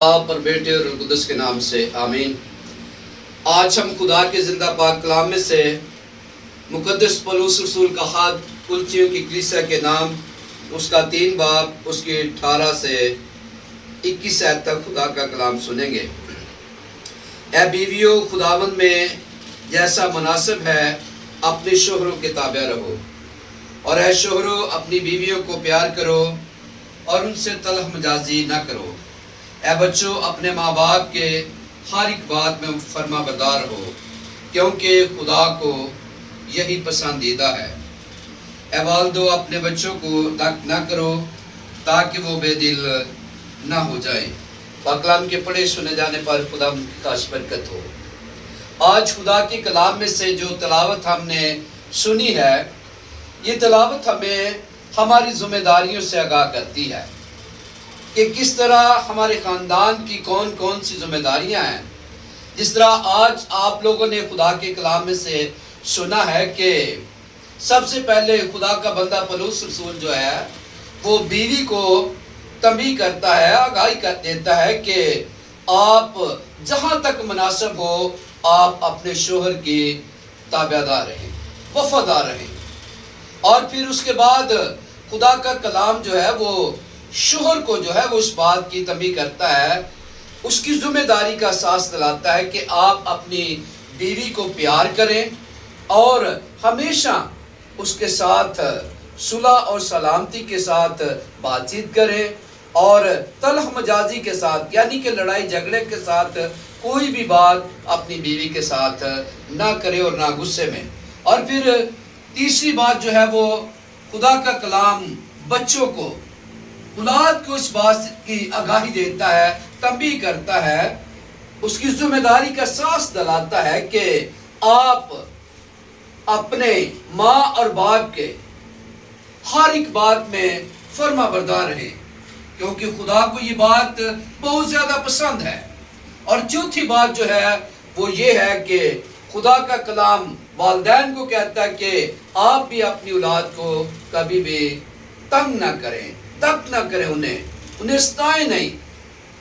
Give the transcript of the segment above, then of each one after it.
آپ اور بیٹے اور روح القدس کے نام سے آمین۔ آج ہم خدا کے زندہ پاک کلام میں سے مقدس پولس رسول کا خط کلچیوں کی کلیسیا کے نام اس کا 3 باب اس کی 18 سے 21 آیت تک خدا کا کلام سنیں گے۔ اے بیویو، خداوند میں جیسا مناسب ہے اپنے شوہروں کے تابع رہو، اور اے شوہروں اپنی بیویوں کو پیار کرو اور ان سے تلخ مجازی نہ کرو۔ اے بچوں، اپنے ماں باپ کے ہر ایک بات میں فرما بردار ہو، کیونکہ خدا کو یہی پسندیدہ ہے۔ اے والدو، اپنے بچوں کو تنگ نہ کرو تاکہ وہ بے دل نہ ہو جائیں۔ پاک کلام کے پڑھے سنے جانے پر خدا کی خاص برکت ہو۔ آج خدا کے کلام میں سے جو تلاوت ہم نے سنی ہے، یہ تلاوت ہمیں ہماری ذمہ داریوں سے آگاہ کرتی ہے کہ کس طرح ہمارے خاندان کی کون کون سی ذمہ داریاں ہیں۔ جس طرح آج آپ لوگوں نے خدا کے کلام میں سے سنا ہے کہ سب سے پہلے خدا کا بندہ پولس رسول جو ہے وہ بیوی کو تنبیہ کرتا ہے، آگاہی کر دیتا ہے کہ آپ جہاں تک مناسب ہو آپ اپنے شوہر کی تابعدار رہیں، وفادار رہیں۔ اور پھر اس کے بعد خدا کا کلام جو ہے وہ شوہر کو جو ہے وہ اس بات کی تنبیہ کرتا ہے، اس کی ذمہ داری کا احساس دلاتا ہے کہ آپ اپنی بیوی کو پیار کریں اور ہمیشہ اس کے ساتھ صلح اور سلامتی کے ساتھ بات چیت کریں، اور تلخ مجازی کے ساتھ یعنی کہ لڑائی جھگڑے کے ساتھ کوئی بھی بات اپنی بیوی کے ساتھ نہ کرے اور نہ غصے میں۔ اور پھر تیسری بات جو ہے وہ خدا کا کلام بچوں کو، اولاد کو اس بات کی آگاہی دیتا ہے، تنبیہ کرتا ہے، اس کی ذمہ داری کا احساس دلاتا ہے کہ آپ اپنے ماں اور باپ کے ہر ایک بات میں فرما بردار رہیں، کیونکہ خدا کو یہ بات بہت زیادہ پسند ہے۔ اور چوتھی بات جو ہے وہ یہ ہے کہ خدا کا کلام والدین کو کہتا ہے کہ آپ بھی اپنی اولاد کو کبھی بھی تنگ نہ کریں، تک نہ کریں، انہیں ستائیں نہیں،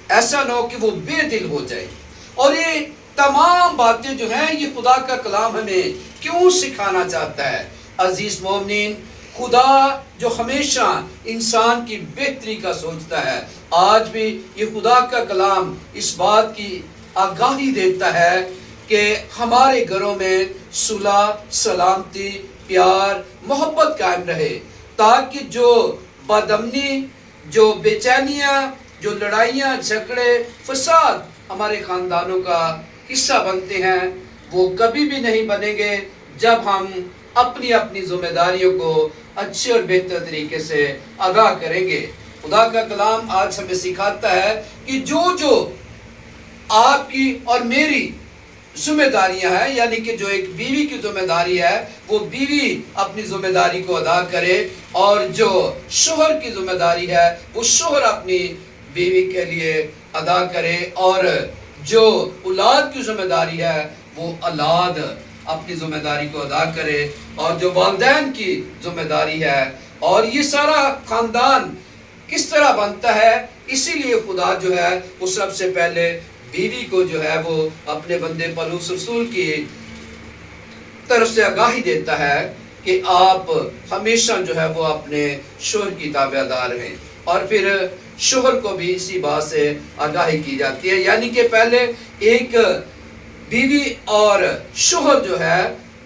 ایسا نہ ہو کہ وہ بے دل ہو جائے۔ اور یہ تمام باتیں جو ہیں یہ خدا کا کلام ہمیں کیوں سکھانا چاہتا ہے؟ عزیز مومنین، خدا جو ہمیشہ انسان کی بہتری کا سوچتا ہے، آج بھی یہ خدا کا کلام اس بات کی آگاہی دیتا ہے کہ ہمارے گھروں میں صلح، سلامتی، پیار، محبت قائم رہے، تاکہ جو بدامنی، جو بے چینیاں، جو لڑائیاں، جھگڑے، فساد ہمارے خاندانوں کا حصہ بنتے ہیں وہ کبھی بھی نہیں بنیں گے جب ہم اپنی اپنی ذمہ داریوں کو اچھے اور بہتر طریقے سے ادا کریں گے۔ خدا کا کلام آج ہمیں سکھاتا ہے کہ جو آپ کی اور میری ذمہ داریاں ہیں، یعنی کہ جو ایک بیوی کی ذمہ داری ہے وہ بیوی اپنی ذمہ داری کو ادا کرے، اور جو شوہر کی ذمہ داری ہے وہ شوہر اپنی بیوی کے لیے ادا کرے، اور جو اولاد کی ذمہ داری ہے وہ اولاد اپنی ذمہ داری کو ادا کرے، اور جو والدین کی ذمہ داری ہے۔ اور یہ سارا خاندان کس طرح بنتا ہے؟ اسی لیے خدا جو ہے وہ سب سے پہلے بیوی کو جو ہے وہ اپنے بندے پولس رسول کی طرف سے آگاہی دیتا ہے کہ آپ ہمیشہ جو ہے وہ اپنے شوہر کی تابعدار ہیں، اور پھر شوہر کو بھی اسی بات سے آگاہی کی جاتی ہے، یعنی کہ پہلے ایک بیوی اور شوہر جو ہے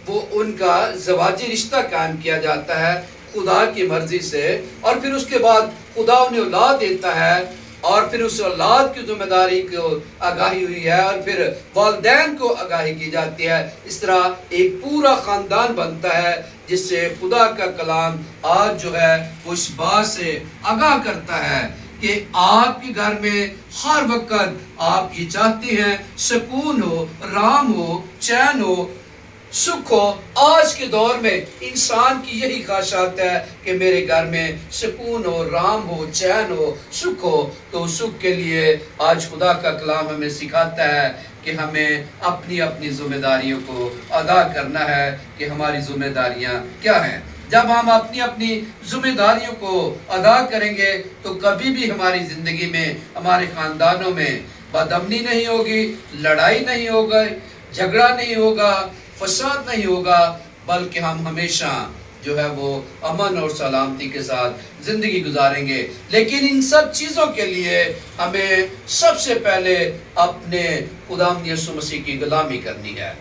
وہ ان کا زواجی رشتہ قائم کیا جاتا ہے خدا کی مرضی سے، اور پھر اس کے بعد خدا انہیں اولاد دیتا ہے، اور پھر اس اولاد کی ذمہ داری کو آگاہی ہوئی ہے، اور پھر والدین کو آگاہی کی جاتی ہے۔ اس طرح ایک پورا خاندان بنتا ہے جس سے خدا کا کلام آج جو ہے وہ اس بات سے آگاہ کرتا ہے کہ آپ کے گھر میں ہر وقت آپ یہ چاہتے ہیں سکون ہو، رام ہو، چین ہو، سکھ ہو۔ آج کے دور میں انسان کی یہی خواہشات ہے کہ میرے گھر میں سکون ہو، رام ہو، چین ہو، سکھ ہو۔ تو سکھ کے لیے آج خدا کا کلام ہمیں سکھاتا ہے کہ ہمیں اپنی اپنی ذمہ داریوں کو ادا کرنا ہے، کہ ہماری ذمہ داریاں کیا ہیں۔ جب ہم اپنی اپنی ذمہ داریوں کو ادا کریں گے تو کبھی بھی ہماری زندگی میں، ہمارے خاندانوں میں بد امنی نہیں ہوگی، لڑائی نہیں ہوگی، جھگڑا نہیں ہوگا، فساد نہیں ہوگا، بلکہ ہم ہمیشہ جو ہے وہ امن اور سلامتی کے ساتھ زندگی گزاریں گے۔ لیکن ان سب چیزوں کے لیے ہمیں سب سے پہلے اپنے خداوند یسوع مسیح کی غلامی کرنی ہے،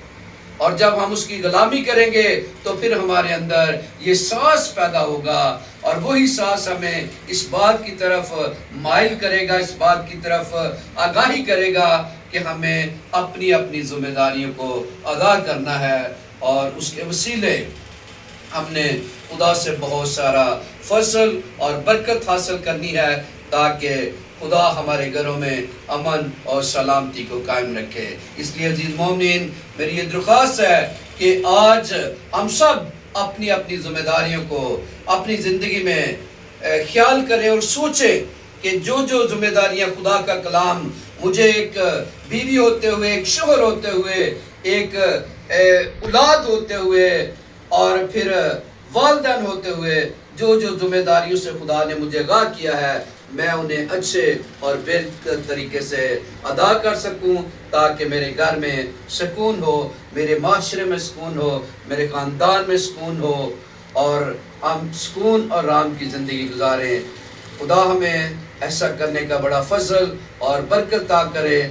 اور جب ہم اس کی غلامی کریں گے تو پھر ہمارے اندر یہ ساس پیدا ہوگا، اور وہی ساس ہمیں اس بات کی طرف مائل کرے گا، اس بات کی طرف آگاہی کرے گا کہ ہمیں اپنی اپنی ذمہ داریوں کو ادا کرنا ہے، اور اس کے وسیلے ہم نے خدا سے بہت سارا فضل اور برکت حاصل کرنی ہے، تاکہ خدا ہمارے گھروں میں امن اور سلامتی کو قائم رکھے۔ اس لیے عزیز مومنین، میری یہ درخواست ہے کہ آج ہم سب اپنی اپنی ذمہ داریوں کو اپنی زندگی میں خیال کریں اور سوچیں کہ جو ذمہ داریاں خدا کا کلام مجھے ایک بیوی ہوتے ہوئے، ایک شوہر ہوتے ہوئے، ایک اولاد ہوتے ہوئے، اور پھر والدین ہوتے ہوئے جو ذمہ داریوں سے خدا نے مجھے آگاہ کیا ہے، میں انہیں اچھے اور بہتر طریقے سے ادا کر سکوں، تاکہ میرے گھر میں سکون ہو، میرے معاشرے میں سکون ہو، میرے خاندان میں سکون ہو، اور ہم سکون اور آرام کی زندگی گزاریں۔ خدا ہمیں ایسا کرنے کا بڑا فضل اور برکت عطا کرے۔